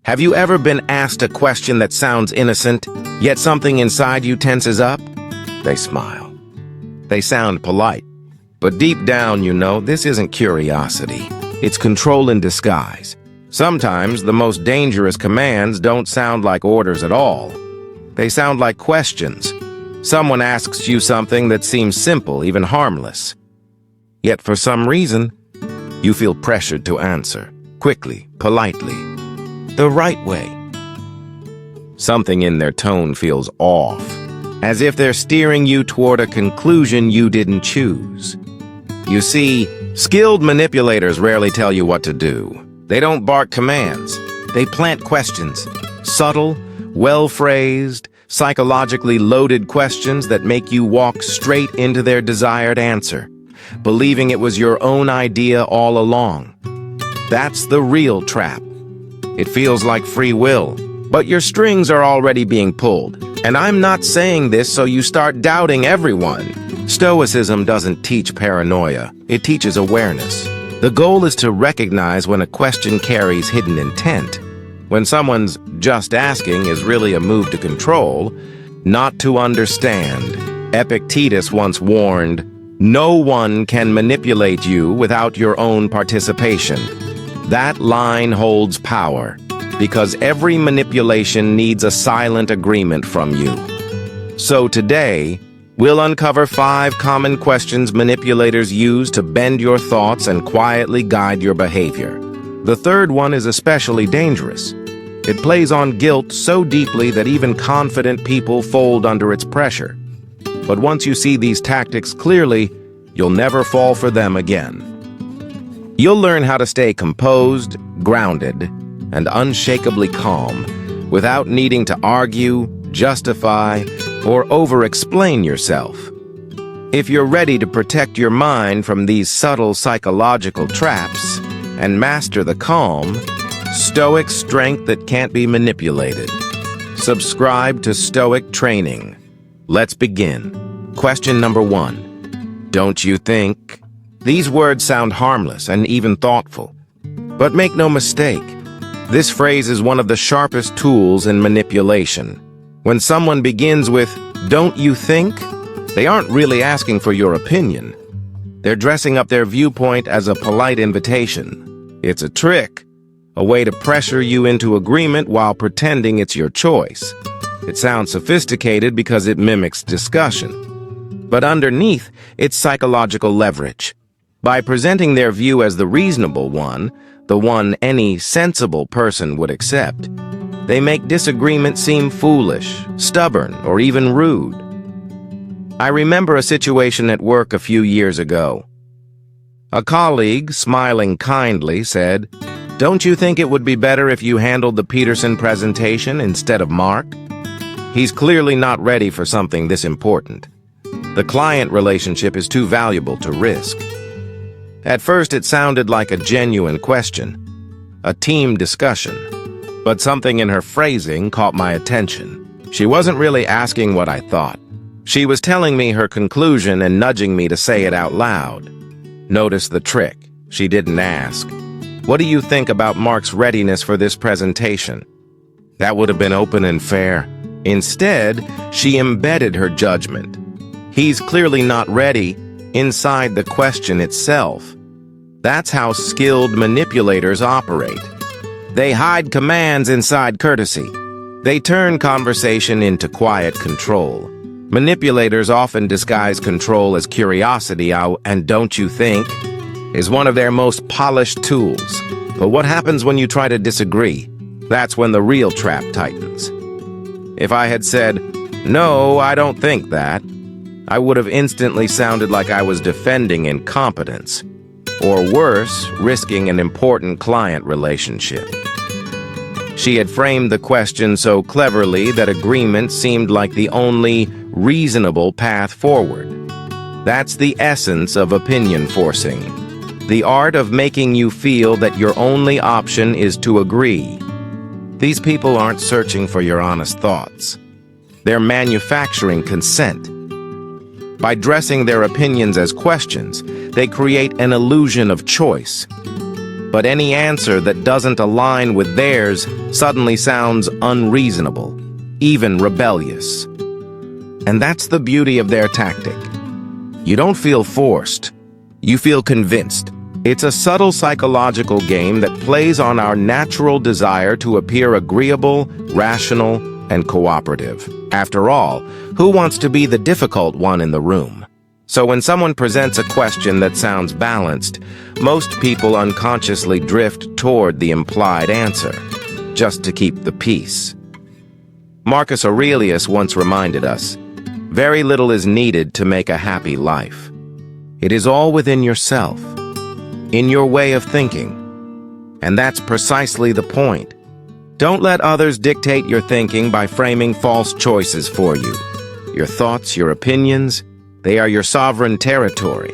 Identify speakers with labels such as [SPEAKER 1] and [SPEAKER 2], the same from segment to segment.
[SPEAKER 1] Have you ever been asked a question that sounds innocent, yet something inside you tenses up? They smile. They sound polite. But deep down, you know, this isn't curiosity. It's control in disguise. Sometimes the most dangerous commands don't sound like orders at all. They sound like questions. Someone asks you something that seems simple, even harmless. Yet for some reason, you feel pressured to answer, quickly, politely, the right way. Something in their tone feels off, as if they're steering you toward a conclusion you didn't choose. You see, skilled manipulators rarely tell you what to do. They don't bark commands. They plant questions, subtle, well-phrased, psychologically loaded questions that make you walk straight into their desired answer, believing it was your own idea all along. That's the real trap. It feels like free will, but your strings are already being pulled. And I'm not saying this so you start doubting everyone. Stoicism doesn't teach paranoia. It teaches awareness. The goal is to recognize when a question carries hidden intent, when someone's just asking is really a move to control, not to understand. Epictetus once warned, "No one can manipulate you without your own participation." That line holds power, because every manipulation needs a silent agreement from you. So today, we'll uncover 5 common questions manipulators use to bend your thoughts and quietly guide your behavior. The third one is especially dangerous. It plays on guilt so deeply that even confident people fold under its pressure. But once you see these tactics clearly, you'll never fall for them again. You'll learn how to stay composed, grounded, and unshakably calm without needing to argue, justify, or over-explain yourself. If you're ready to protect your mind from these subtle psychological traps and master the calm, stoic strength that can't be manipulated, subscribe to Stoic Training. Let's begin. Question number 1. Don't you think? These words sound harmless and even thoughtful. But make no mistake, this phrase is one of the sharpest tools in manipulation. When someone begins with, "Don't you think?" they aren't really asking for your opinion. They're dressing up their viewpoint as a polite invitation. It's a trick, a way to pressure you into agreement while pretending it's your choice. It sounds sophisticated because it mimics discussion. But underneath, it's psychological leverage. By presenting their view as the reasonable one, the one any sensible person would accept, they make disagreement seem foolish, stubborn, or even rude. I remember a situation at work a few years ago. A colleague, smiling kindly, said, "Don't you think it would be better if you handled the Peterson presentation instead of Mark? He's clearly not ready for something this important. The client relationship is too valuable to risk." At first, it sounded like a genuine question, a team discussion. But something in her phrasing caught my attention. She wasn't really asking what I thought. She was telling me her conclusion and nudging me to say it out loud. Notice the trick. She didn't ask, "What do you think about Mark's readiness for this presentation?" That would have been open and fair. Instead, she embedded her judgment. "He's clearly not ready," inside the question itself. That's how skilled manipulators operate. They hide commands inside courtesy. They turn conversation into quiet control. Manipulators often disguise control as curiosity, and "don't you think?" is one of their most polished tools. But what happens when you try to disagree? That's when the real trap tightens. If I had said, "No, I don't think that," I would have instantly sounded like I was defending incompetence, or worse, risking an important client relationship. She had framed the question so cleverly that agreement seemed like the only reasonable path forward. That's the essence of opinion forcing, the art of making you feel that your only option is to agree. These people aren't searching for your honest thoughts. They're manufacturing consent. By dressing their opinions as questions, they create an illusion of choice. but any answer that doesn't align with theirs suddenly sounds unreasonable, even rebellious. And that's the beauty of their tactic. You don't feel forced. You feel convinced. It's a subtle psychological game that plays on our natural desire to appear agreeable, rational, and cooperative. After all, who wants to be the difficult one in the room? So when someone presents a question that sounds balanced, most people unconsciously drift toward the implied answer, just to keep the peace. Marcus Aurelius once reminded us, very little is needed to make a happy life. It is all within yourself, in your way of thinking. And that's precisely the point. Don't let others dictate your thinking by framing false choices for you. Your thoughts, your opinions, they are your sovereign territory.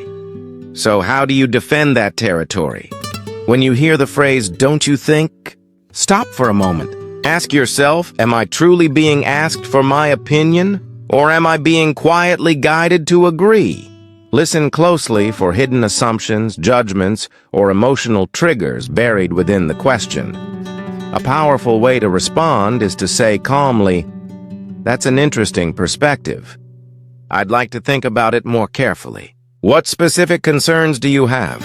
[SPEAKER 1] So how do you defend that territory? When you hear the phrase, "Don't you think?" Stop for a moment. Ask yourself, am I truly being asked for my opinion, or am I being quietly guided to agree? Listen closely for hidden assumptions, judgments, or emotional triggers buried within the question. A powerful way to respond is to say calmly, "That's an interesting perspective. I'd like to think about it more carefully. What specific concerns do you have?"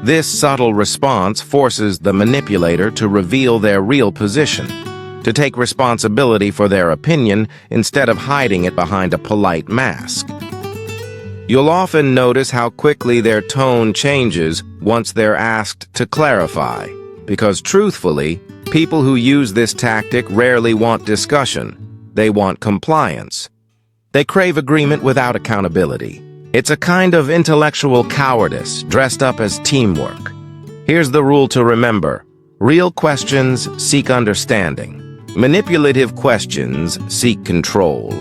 [SPEAKER 1] This subtle response forces the manipulator to reveal their real position, to take responsibility for their opinion instead of hiding it behind a polite mask. You'll often notice how quickly their tone changes once they're asked to clarify, because truthfully, people who use this tactic rarely want discussion. They want compliance. They crave agreement without accountability. It's a kind of intellectual cowardice dressed up as teamwork. Here's the rule to remember. Real questions seek understanding. Manipulative questions seek control.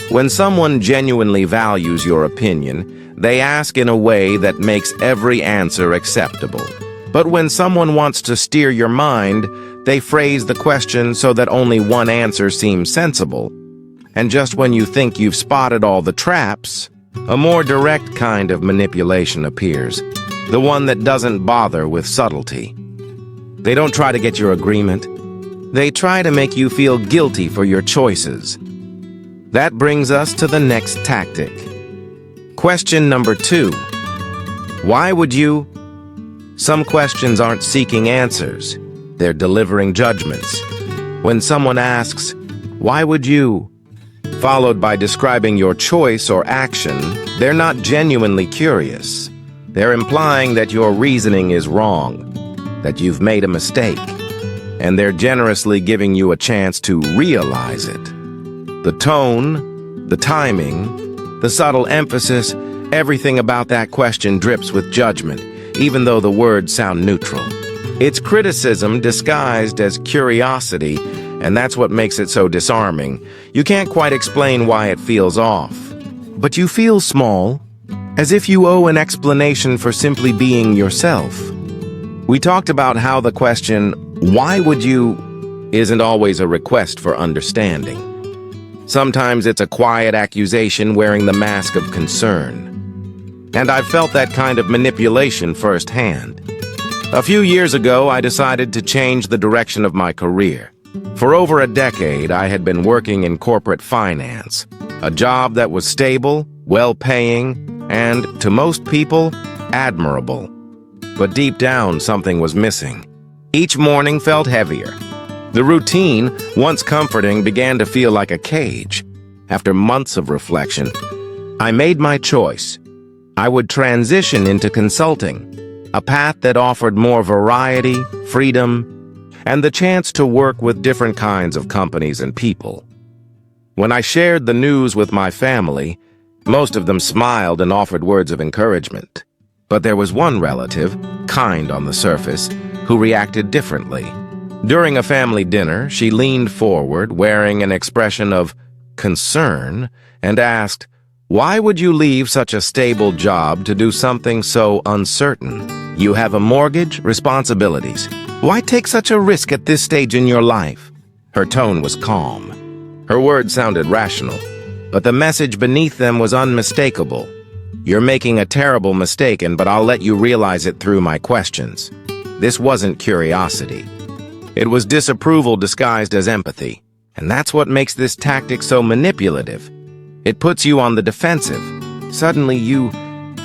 [SPEAKER 1] When someone genuinely values your opinion, they ask in a way that makes every answer acceptable. But when someone wants to steer your mind, they phrase the question so that only one answer seems sensible. And just when you think you've spotted all the traps, a more direct kind of manipulation appears, the one that doesn't bother with subtlety. They don't try to get your agreement. They try to make you feel guilty for your choices. That brings us to the next tactic. Question number 2. Why would you? Some questions aren't seeking answers. They're delivering judgments. When someone asks, "Why would you?" followed by describing your choice or action, they're not genuinely curious. They're implying that your reasoning is wrong, that you've made a mistake, and they're generously giving you a chance to realize it. The tone, the timing, the subtle emphasis, everything about that question drips with judgment, even though the words sound neutral. It's criticism disguised as curiosity, and that's what makes it so disarming. You can't quite explain why it feels off, but you feel small, as if you owe an explanation for simply being yourself. We talked about how the question, "Why would you?" isn't always a request for understanding. Sometimes it's a quiet accusation wearing the mask of concern. And I've felt that kind of manipulation firsthand. A few years ago, I decided to change the direction of my career. For over a decade, I had been working in corporate finance, a job that was stable, well-paying, and, to most people, admirable. But deep down, something was missing. Each morning felt heavier. The routine, once comforting, began to feel like a cage. After months of reflection, I made my choice. I would transition into consulting, a path that offered more variety, freedom, and the chance to work with different kinds of companies and people. When I shared the news with my family, most of them smiled and offered words of encouragement. But there was one relative, kind on the surface, who reacted differently. During a family dinner, she leaned forward, wearing an expression of concern, and asked, "Why would you leave such a stable job to do something so uncertain? You have a mortgage, responsibilities. Why take such a risk at this stage in your life?" Her tone was calm. Her words sounded rational, but the message beneath them was unmistakable. "You're making a terrible mistake, but I'll let you realize it through my questions." This wasn't curiosity. It was disapproval disguised as empathy. And that's what makes this tactic so manipulative. It puts you on the defensive. Suddenly you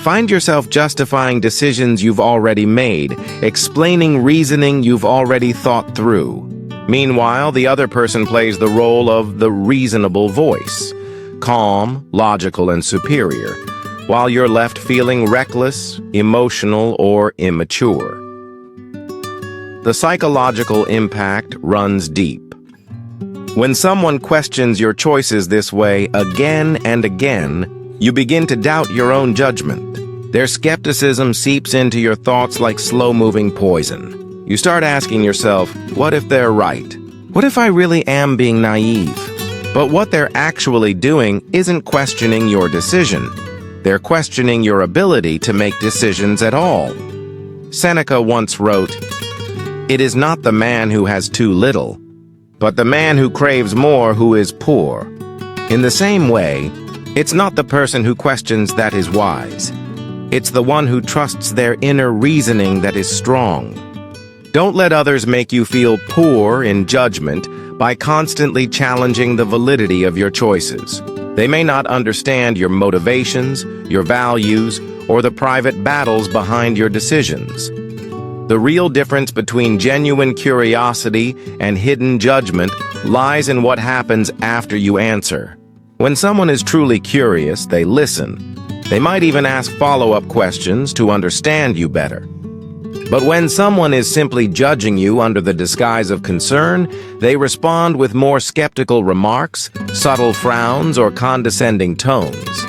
[SPEAKER 1] find yourself justifying decisions you've already made, explaining reasoning you've already thought through. Meanwhile, the other person plays the role of the reasonable voice, calm, logical, and superior, while you're left feeling reckless, emotional, or immature. The psychological impact runs deep. When someone questions your choices this way again and again, you begin to doubt your own judgment. Their skepticism seeps into your thoughts like slow-moving poison. You start asking yourself, what if they're right? What if I really am being naive? But what they're actually doing isn't questioning your decision. They're questioning your ability to make decisions at all. Seneca once wrote, "It is not the man who has too little, but the man who craves more who is poor." In the same way, it's not the person who questions that is wise. It's the one who trusts their inner reasoning that is strong. Don't let others make you feel poor in judgment by constantly challenging the validity of your choices. They may not understand your motivations, your values, or the private battles behind your decisions. The real difference between genuine curiosity and hidden judgment lies in what happens after you answer. When someone is truly curious, they listen. They might even ask follow-up questions to understand you better. But when someone is simply judging you under the disguise of concern, they respond with more skeptical remarks, subtle frowns, or condescending tones.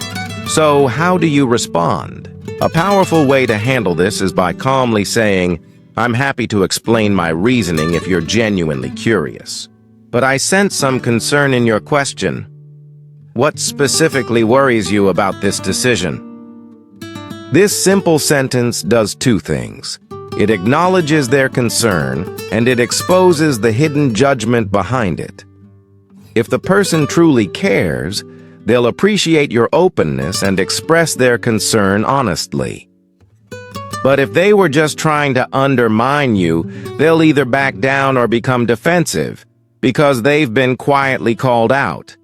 [SPEAKER 1] So, how do you respond? A powerful way to handle this is by calmly saying, "I'm happy to explain my reasoning if you're genuinely curious. But I sense some concern in your question. What specifically worries you about this decision?" This simple sentence does two things. It acknowledges their concern, and it exposes the hidden judgment behind it. If the person truly cares, they'll appreciate your openness and express their concern honestly. But if they were just trying to undermine you, they'll either back down or become defensive, because they've been quietly called out.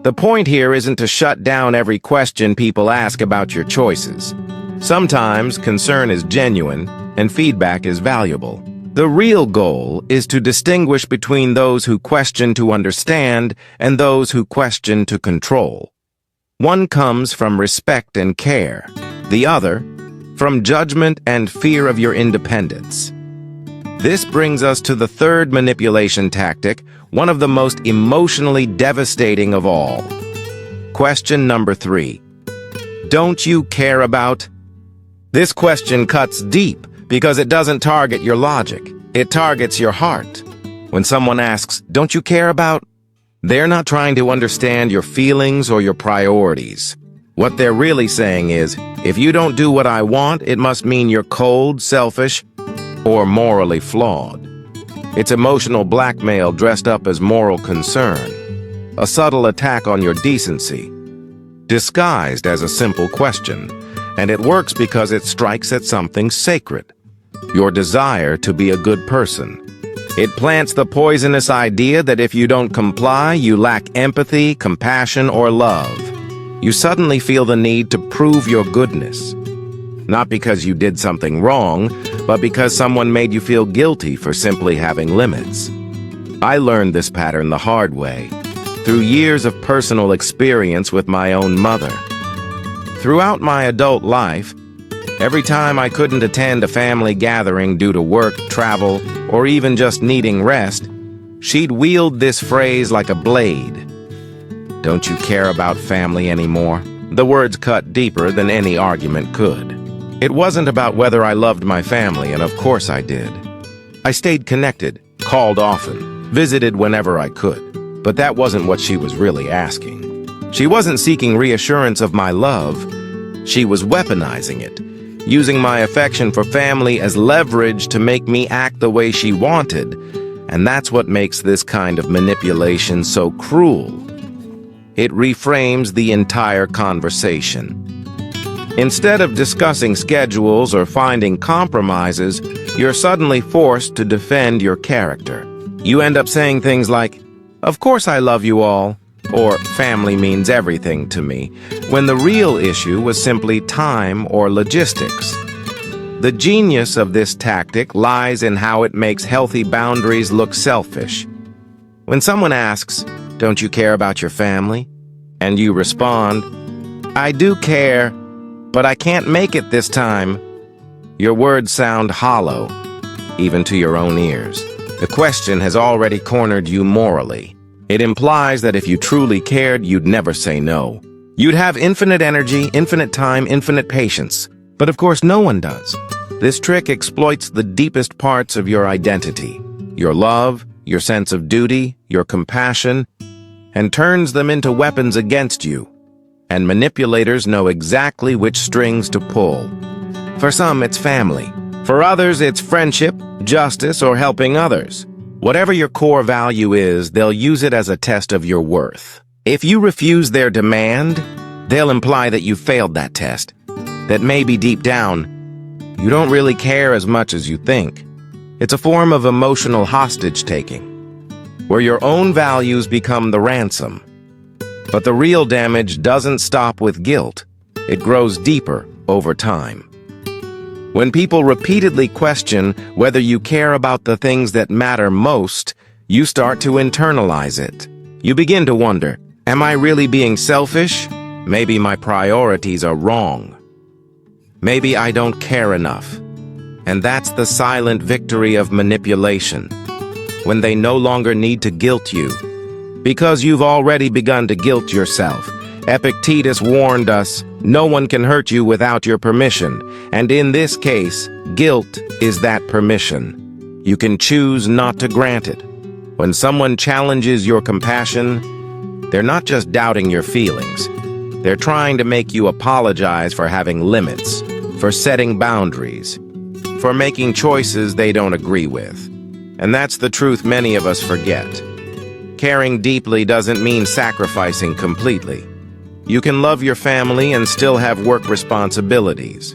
[SPEAKER 1] The point here isn't to shut down every question people ask about your choices. Sometimes concern is genuine, and feedback is valuable. The real goal is to distinguish between those who question to understand and those who question to control. One comes from respect and care. The other, from judgment and fear of your independence. This brings us to the third manipulation tactic, one of the most emotionally devastating of all. Question number 3. Don't you care about? This question cuts deep because it doesn't target your logic. It targets your heart. When someone asks, "Don't you care about?" they're not trying to understand your feelings or your priorities. What they're really saying is, if you don't do what I want, it must mean you're cold, selfish, or morally flawed. It's emotional blackmail dressed up as moral concern, a subtle attack on your decency, disguised as a simple question, and it works because it strikes at something sacred, your desire to be a good person. It plants the poisonous idea that if you don't comply, you lack empathy, compassion, or love. You suddenly feel the need to prove your goodness. Not because you did something wrong, but because someone made you feel guilty for simply having limits. I learned this pattern the hard way, through years of personal experience with my own mother. Throughout my adult life, every time I couldn't attend a family gathering due to work, travel, or even just needing rest, she'd wield this phrase like a blade. "Don't you care about family anymore?" The words cut deeper than any argument could. It wasn't about whether I loved my family, and of course I did. I stayed connected, called often, visited whenever I could. But that wasn't what she was really asking. She wasn't seeking reassurance of my love. She was weaponizing it, using my affection for family as leverage to make me act the way she wanted. And that's what makes this kind of manipulation so cruel. It reframes the entire conversation. Instead of discussing schedules or finding compromises, you're suddenly forced to defend your character. You end up saying things like, "Of course I love you all," or "family means everything to me," when the real issue was simply time or logistics. The genius of this tactic lies in how it makes healthy boundaries look selfish. When someone asks, "Don't you care about your family?" and you respond, "I do care, but I can't make it this time," your words sound hollow, even to your own ears. The question has already cornered you morally. It implies that if you truly cared, you'd never say no. You'd have infinite energy, infinite time, infinite patience. But of course, no one does. This trick exploits the deepest parts of your identity, your love, your sense of duty, your compassion, and turns them into weapons against you. And manipulators know exactly which strings to pull. For some, it's family. For others, it's friendship, justice, or helping others. Whatever your core value is, they'll use it as a test of your worth. If you refuse their demand, they'll imply that you failed that test, that maybe deep down, you don't really care as much as you think. It's a form of emotional hostage-taking, where your own values become the ransom. But the real damage doesn't stop with guilt. It grows deeper over time. When people repeatedly question whether you care about the things that matter most, you start to internalize it. You begin to wonder, am I really being selfish? Maybe my priorities are wrong. Maybe I don't care enough. And that's the silent victory of manipulation, when they no longer need to guilt you, because you've already begun to guilt yourself. Epictetus warned us, no one can hurt you without your permission, and in this case, guilt is that permission. You can choose not to grant it. When someone challenges your compassion, they're not just doubting your feelings. They're trying to make you apologize for having limits, for setting boundaries, for making choices they don't agree with. And that's the truth many of us forget. Caring deeply doesn't mean sacrificing completely. You can love your family and still have work responsibilities.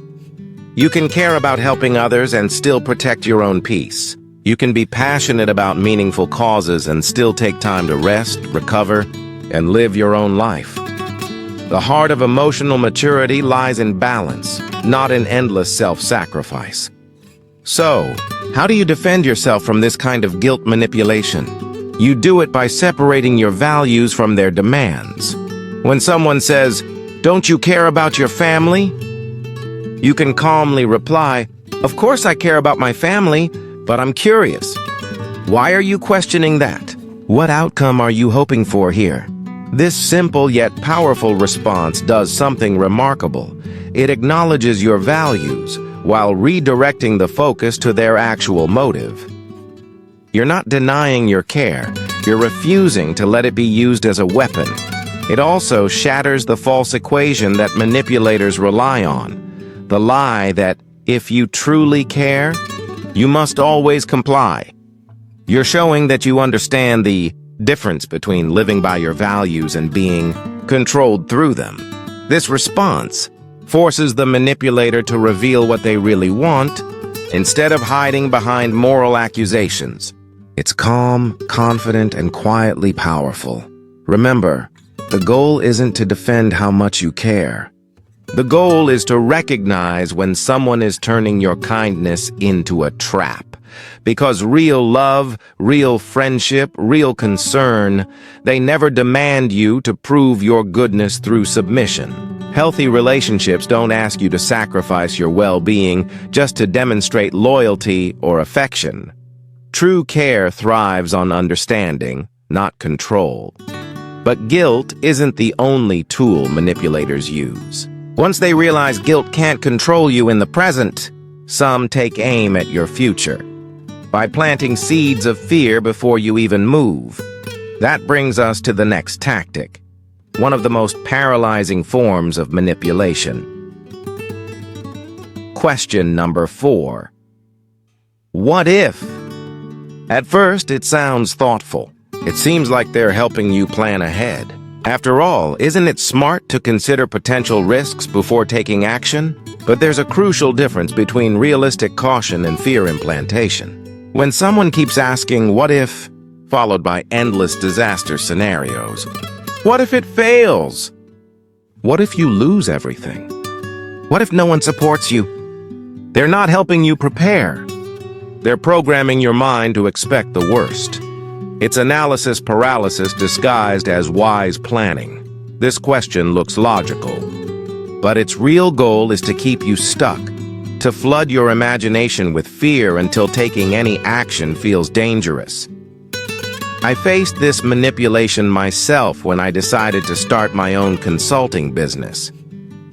[SPEAKER 1] You can care about helping others and still protect your own peace. You can be passionate about meaningful causes and still take time to rest, recover, and live your own life. The heart of emotional maturity lies in balance, not in endless self-sacrifice. So, how do you defend yourself from this kind of guilt manipulation? You do it by separating your values from their demands. When someone says, "Don't you care about your family?" you can calmly reply, "Of course I care about my family, but I'm curious. Why are you questioning that? What outcome are you hoping for here?" This simple yet powerful response does something remarkable. It acknowledges your values while redirecting the focus to their actual motive. You're not denying your care. You're refusing to let it be used as a weapon. It also shatters the false equation that manipulators rely on. The lie that if you truly care, you must always comply. You're showing that you understand the difference between living by your values and being controlled through them. This response forces the manipulator to reveal what they really want instead of hiding behind moral accusations. It's calm, confident, and quietly powerful. Remember, the goal isn't to defend how much you care. The goal is to recognize when someone is turning your kindness into a trap. Because real love, real friendship, real concern, they never demand you to prove your goodness through submission. Healthy relationships don't ask you to sacrifice your well-being just to demonstrate loyalty or affection. True care thrives on understanding, not control. But guilt isn't the only tool manipulators use. Once they realize guilt can't control you in the present, some take aim at your future by planting seeds of fear before you even move. That brings us to the next tactic, one of the most paralyzing forms of manipulation. Question number 4. What if? At first, it sounds thoughtful. It seems like they're helping you plan ahead. After all, isn't it smart to consider potential risks before taking action? But there's a crucial difference between realistic caution and fear implantation. When someone keeps asking, "What if?" followed by endless disaster scenarios. What if it fails? What if you lose everything? What if no one supports you? They're not helping you prepare. They're programming your mind to expect the worst. It's analysis paralysis disguised as wise planning. This question looks logical, but its real goal is to keep you stuck, to flood your imagination with fear until taking any action feels dangerous. I faced this manipulation myself when I decided to start my own consulting business.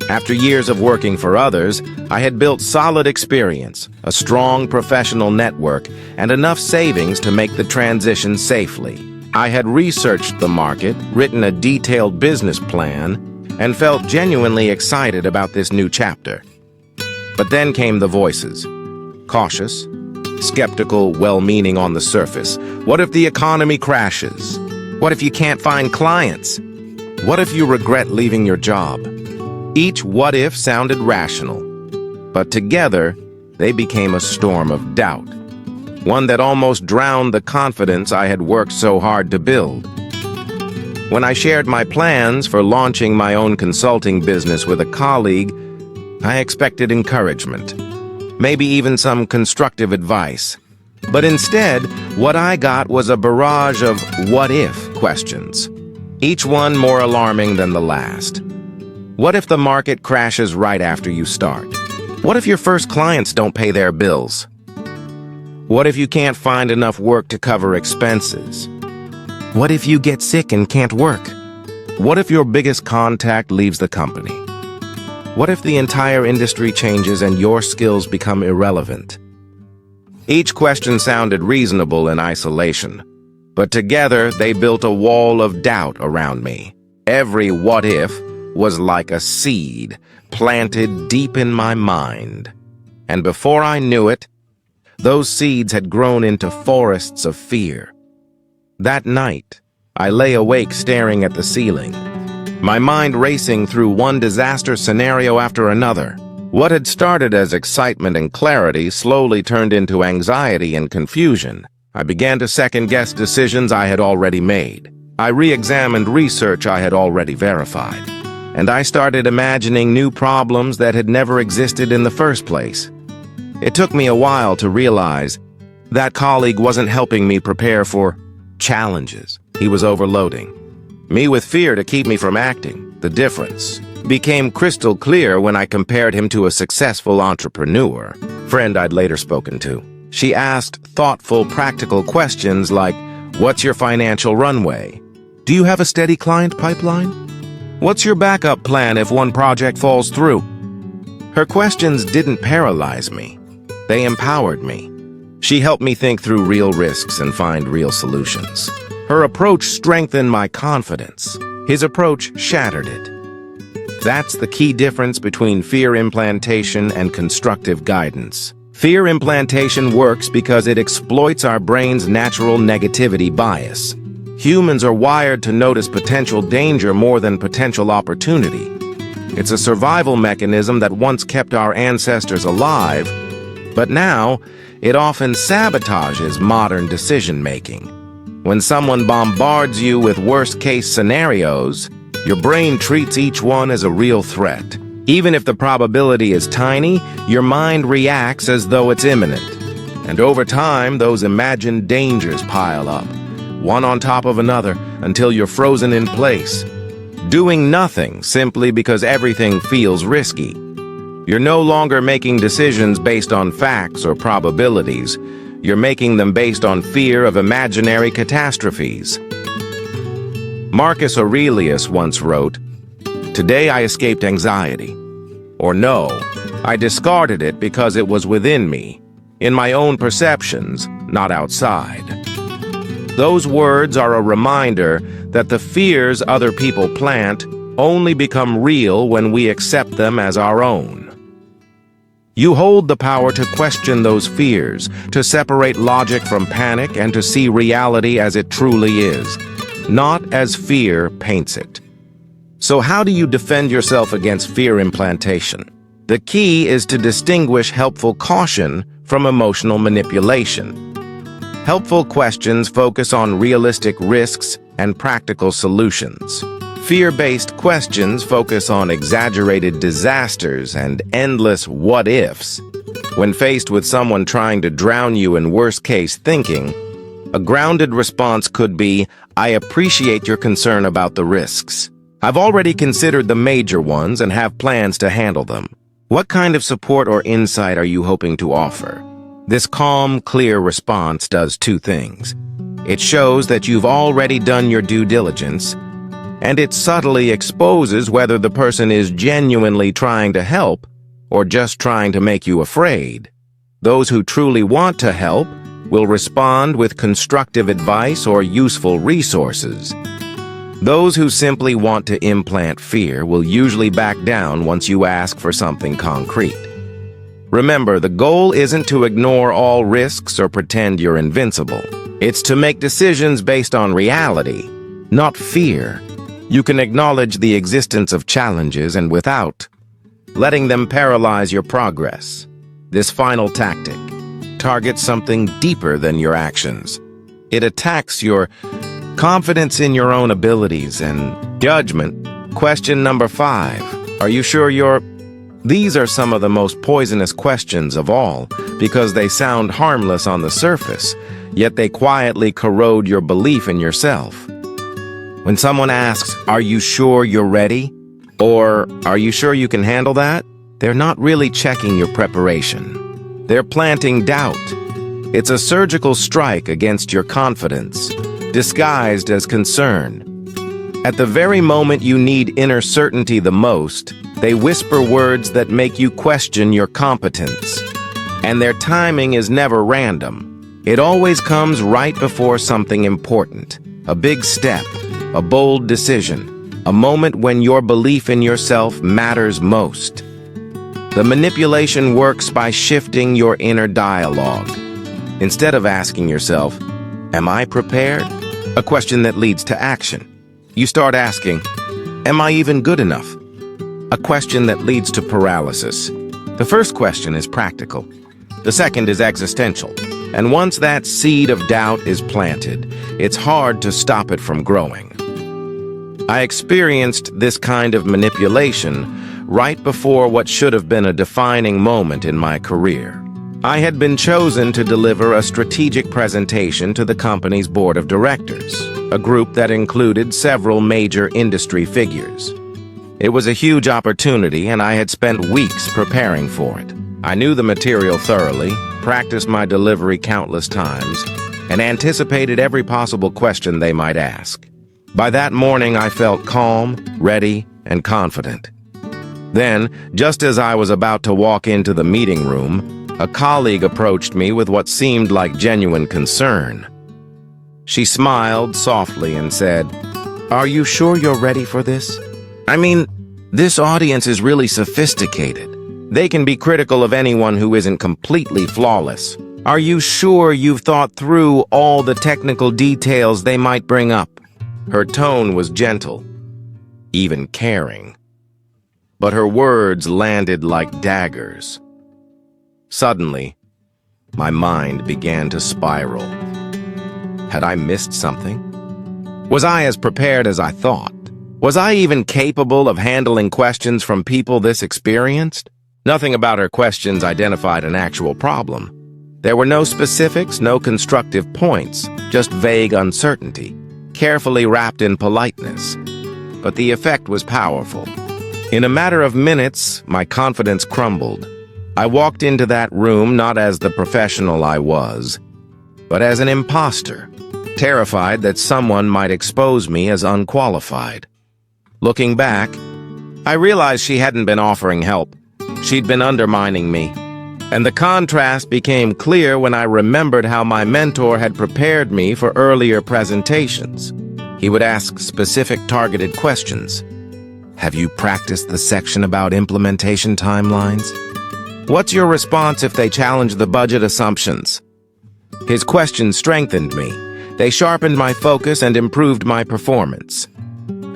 [SPEAKER 1] After years of working for others, I had built solid experience, a strong professional network, and enough savings to make the transition safely. I had researched the market, written a detailed business plan, and felt genuinely excited about this new chapter. But then came the voices. Cautious, skeptical, well-meaning on the surface. What if the economy crashes? What if you can't find clients? What if you regret leaving your job? Each what if sounded rational, but together they became a storm of doubt, one that almost drowned the confidence I had worked so hard to build. When I shared my plans for launching my own consulting business with a colleague, I expected encouragement, maybe even some constructive advice. But instead, what I got was a barrage of what-if questions, each one more alarming than the last. What if the market crashes right after you start? What if your first clients don't pay their bills? What if you can't find enough work to cover expenses? What if you get sick and can't work? What if your biggest contact leaves the company? What if the entire industry changes and your skills become irrelevant? Each question sounded reasonable in isolation, but together they built a wall of doubt around me. Every what if was like a seed planted deep in my mind. And before I knew it, those seeds had grown into forests of fear. That night, I lay awake staring at the ceiling, my mind racing through one disaster scenario after another. What had started as excitement and clarity slowly turned into anxiety and confusion. I began to second-guess decisions I had already made. I re-examined research I had already verified. And I started imagining new problems that had never existed in the first place. It took me a while to realize that colleague wasn't helping me prepare for challenges. He was overloading me with fear to keep me from acting. The difference became crystal clear when I compared him to a successful entrepreneur friend I'd later spoken to. She asked thoughtful, practical questions like, "What's your financial runway? Do you have a steady client pipeline? What's your backup plan if one project falls through?" Her questions didn't paralyze me. They empowered me. She helped me think through real risks and find real solutions. Her approach strengthened my confidence. His approach shattered it. That's the key difference between fear implantation and constructive guidance. Fear implantation works because it exploits our brain's natural negativity bias. Humans are wired to notice potential danger more than potential opportunity. It's a survival mechanism that once kept our ancestors alive, but now it often sabotages modern decision-making. When someone bombards you with worst-case scenarios, your brain treats each one as a real threat. Even if the probability is tiny, your mind reacts as though it's imminent. And over time, those imagined dangers pile up, one on top of another, until you're frozen in place, doing nothing simply because everything feels risky. You're no longer making decisions based on facts or probabilities. You're making them based on fear of imaginary catastrophes. Marcus Aurelius once wrote, "Today I escaped anxiety." Or no, I discarded it because it was within me, in my own perceptions, not outside. Those words are a reminder that the fears other people plant only become real when we accept them as our own. You hold the power to question those fears, to separate logic from panic, and to see reality as it truly is, not as fear paints it. So how do you defend yourself against fear implantation? The key is to distinguish helpful caution from emotional manipulation. Helpful questions focus on realistic risks and practical solutions. Fear-based questions focus on exaggerated disasters and endless what-ifs. When faced with someone trying to drown you in worst-case thinking, a grounded response could be, "I appreciate your concern about the risks. I've already considered the major ones and have plans to handle them. What kind of support or insight are you hoping to offer?" This calm, clear response does two things. It shows that you've already done your due diligence, and it subtly exposes whether the person is genuinely trying to help or just trying to make you afraid. Those who truly want to help will respond with constructive advice or useful resources. Those who simply want to implant fear will usually back down once you ask for something concrete. Remember, the goal isn't to ignore all risks or pretend you're invincible. It's to make decisions based on reality, not fear. You can acknowledge the existence of challenges and without letting them paralyze your progress. This final tactic targets something deeper than your actions. It attacks your confidence in your own abilities and judgment. Question number 5. Are you sure you're... These are some of the most poisonous questions of all because they sound harmless on the surface, yet they quietly corrode your belief in yourself. When someone asks, "Are you sure you're ready?" or "Are you sure you can handle that?" they're not really checking your preparation. They're planting doubt. It's a surgical strike against your confidence, disguised as concern. At the very moment you need inner certainty the most, they whisper words that make you question your competence. And their timing is never random. It always comes right before something important, a big step, a bold decision, a moment when your belief in yourself matters most. The manipulation works by shifting your inner dialogue. Instead of asking yourself, "Am I prepared?" a question that leads to action, you start asking, "Am I even good enough?" a question that leads to paralysis. The first question is practical. The second is existential. And once that seed of doubt is planted, it's hard to stop it from growing. I experienced this kind of manipulation right before what should have been a defining moment in my career. I had been chosen to deliver a strategic presentation to the company's board of directors, a group that included several major industry figures. It was a huge opportunity, and I had spent weeks preparing for it. I knew the material thoroughly, practiced my delivery countless times, and anticipated every possible question they might ask. By that morning, I felt calm, ready, and confident. Then, just as I was about to walk into the meeting room, a colleague approached me with what seemed like genuine concern. She smiled softly and said, "Are you sure you're ready for this? I mean, this audience is really sophisticated. They can be critical of anyone who isn't completely flawless. Are you sure you've thought through all the technical details they might bring up?" Her tone was gentle, even caring. But her words landed like daggers. Suddenly, my mind began to spiral. Had I missed something? Was I as prepared as I thought? Was I even capable of handling questions from people this experienced? Nothing about her questions identified an actual problem. There were no specifics, no constructive points, just vague uncertainty, carefully wrapped in politeness. But the effect was powerful. In a matter of minutes, my confidence crumbled. I walked into that room not as the professional I was, but as an imposter, terrified that someone might expose me as unqualified. Looking back, I realized she hadn't been offering help. She'd been undermining me. And the contrast became clear when I remembered how my mentor had prepared me for earlier presentations. He would ask specific targeted questions. Have you practiced the section about implementation timelines? What's your response if they challenge the budget assumptions? His questions strengthened me. They sharpened my focus and improved my performance.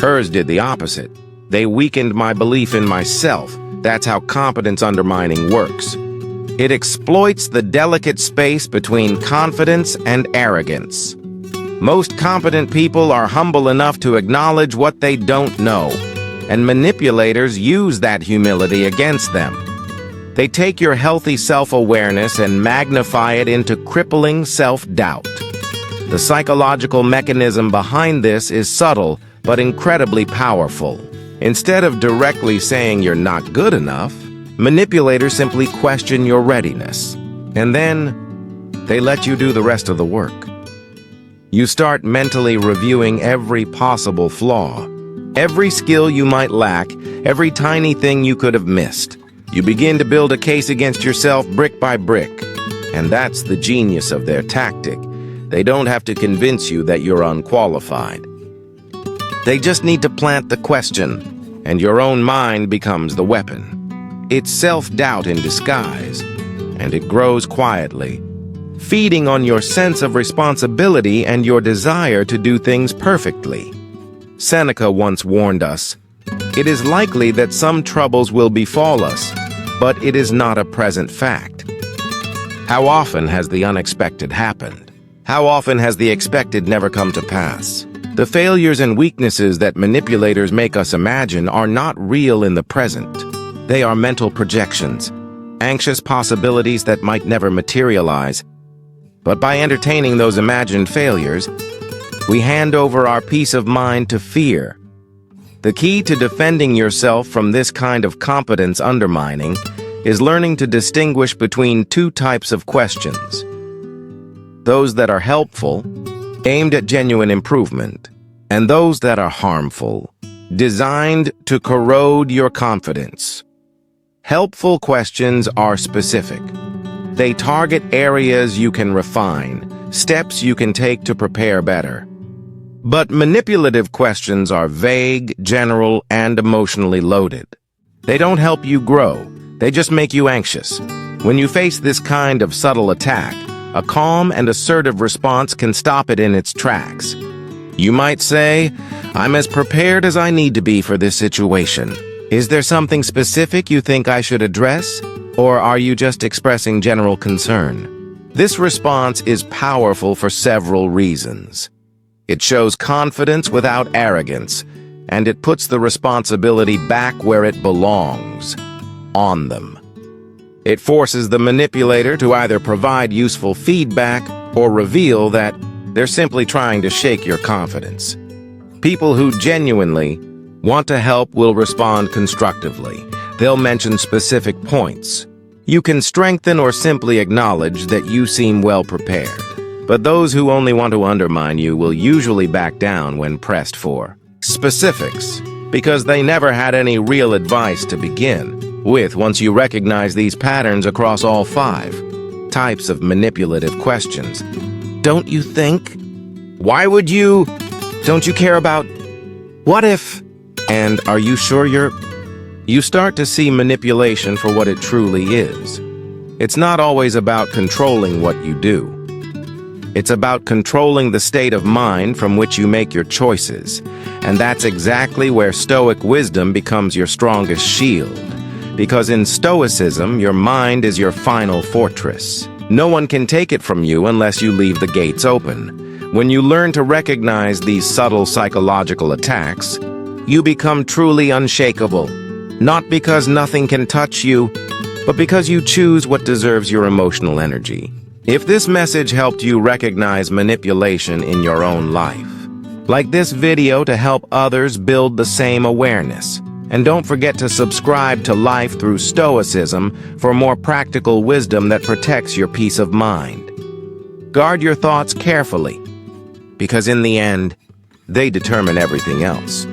[SPEAKER 1] Hers did the opposite. They weakened my belief in myself. That's how competence undermining works. It exploits the delicate space between confidence and arrogance. Most competent people are humble enough to acknowledge what they don't know, and manipulators use that humility against them. They take your healthy self-awareness and magnify it into crippling self-doubt. The psychological mechanism behind this is subtle but incredibly powerful. Instead of directly saying you're not good enough, manipulators simply question your readiness, and then they let you do the rest of the work. You start mentally reviewing every possible flaw, every skill you might lack, every tiny thing you could have missed. You begin to build a case against yourself brick by brick, and that's the genius of their tactic. They don't have to convince you that you're unqualified. They just need to plant the question, and your own mind becomes the weapon. It's self-doubt in disguise, and it grows quietly, feeding on your sense of responsibility and your desire to do things perfectly. Seneca once warned us, "It is likely that some troubles will befall us, but it is not a present fact." How often has the unexpected happened? How often has the expected never come to pass? The failures and weaknesses that manipulators make us imagine are not real in the present. They are mental projections, anxious possibilities that might never materialize. But by entertaining those imagined failures, we hand over our peace of mind to fear. The key to defending yourself from this kind of competence undermining is learning to distinguish between two types of questions. Those that are helpful, aimed at genuine improvement, and those that are harmful, designed to corrode your confidence. Helpful questions are specific. They target areas you can refine, steps you can take to prepare better. But manipulative questions are vague, general, and emotionally loaded. They don't help you grow, they just make you anxious. When you face this kind of subtle attack, a calm and assertive response can stop it in its tracks. You might say, "I'm as prepared as I need to be for this situation. Is there something specific you think I should address? Or are you just expressing general concern?" This response is powerful for several reasons. It shows confidence without arrogance, and it puts the responsibility back where it belongs, on them. It forces the manipulator to either provide useful feedback or reveal that they're simply trying to shake your confidence. People who genuinely want to help will respond constructively. They'll mention specific points. You can strengthen or simply acknowledge that you seem well prepared. But those who only want to undermine you will usually back down when pressed for specifics, because they never had any real advice to begin with. Once you recognize these patterns across all 5 types of manipulative questions, don't you think? Why would you? Don't you care about? What if? And are you sure you start to see manipulation for what it truly is. It's not always about controlling what you do. It's about controlling the state of mind from which you make your choices. And that's exactly where Stoic wisdom becomes your strongest shield. Because in Stoicism, your mind is your final fortress. No one can take it from you unless you leave the gates open. When you learn to recognize these subtle psychological attacks, you become truly unshakable. Not because nothing can touch you, but because you choose what deserves your emotional energy. If this message helped you recognize manipulation in your own life, like this video to help others build the same awareness. And don't forget to subscribe to Life Through Stoicism for more practical wisdom that protects your peace of mind. Guard your thoughts carefully, because in the end, they determine everything else.